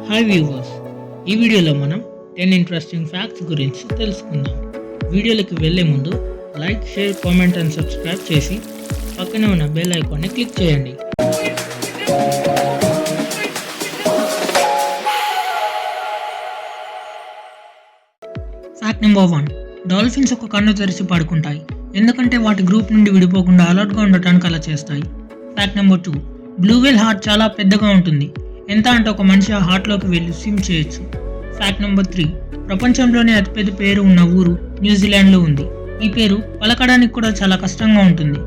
Hi viewers, ఈ వీడియోలో మనం 10 ఇంట్రెస్టింగ్ ఫ్యాక్ట్స్ గురించి తెలుసుకుందాం. వీడియోలోకి వెళ్ళే ముందు like, share, comment and subscribe చేసి పక్కనే ఉన్న బెల్ ఐకాన్ని క్లిక్ చేయండి. Fact number 1. డాల్ఫిన్స్ ఒక కన్ను తెరిచి పడుకుంటాయి ఎందుకంటే వాటి గ్రూప్ నుండి విడిపోకుండా అలర్ట్గా ఉండటానికి అలా చేస్తాయి. Fact number 2. బ్లూ వేల్ హార్ట్ చాలా పెద్దగా ఉంటుంది. ఎంత అంటే ఒక మనిషి ఆ హార్ట్లోకి వెళ్ళి స్విమ్ చేయొచ్చు. Fact number 3. ప్రపంచంలోనే అతిపెద్ద పేరు ఉన్న ఊరు న్యూజిలాండ్లో ఉంది. ఈ పేరు పలకడానికి కూడా చాలా కష్టంగా ఉంటుంది.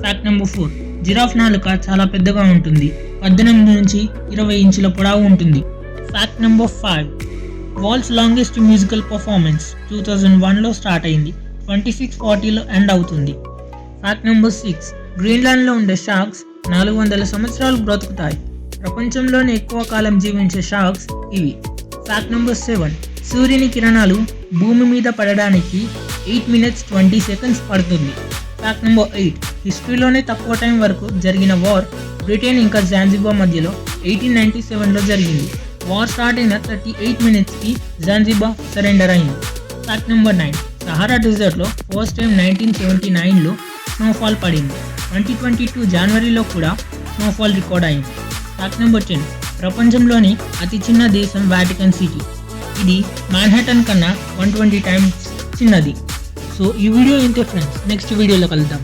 Fact number 4. జిరాఫ్ నాలుక చాలా పెద్దగా ఉంటుంది. 18 నుంచి 20 ఇంచుల పొడవు ఉంటుంది. Fact number 5. World's longest musical performance 2001లో స్టార్ట్ అయింది. 2640లో ఎండ్ అవుతుంది. Fact number 6. గ్రీన్లాండ్లో ఉండే షార్క్స్ 400 సంవత్సరాలు బ్రతుకుతాయి. ప్రపంచంలోనే ఎక్కువ కాలం జీవించే షార్క్స్ ఇవి. Fact number 7. సూర్యుని కిరణాలు భూమి మీద పడడానికి 8 minutes 20 seconds పడుతుంది. Fact number 8. హిస్టరీలోనే తక్కువ టైం వరకు జరిగిన వార్ బ్రిటన్ ఇంకా జాంజిబార్ మధ్యలో 1897లో జరిగింది. వార్ స్టార్ట్ అయిన 38 minutesకి జాంజిబార్ సరెండర్ అయింది. Fact number 9. సహారా డెజర్ట్లో ఫస్ట్ టైం 1979లో స్నోఫాల్ పడింది. 2022 జనవరిలో కూడా స్నోఫాల్ రికార్డ్ అయింది. Fact number 10. ప్రపంచంలోని అతి చిన్న దేశం వాటికన్ సిటీ. ఇది మాన్హాటన్ కన్నా 120 times చిన్నది. సో ఈ వీడియో ఇంతే ఫ్రెండ్స్, నెక్స్ట్ వీడియోలో కలుద్దాం.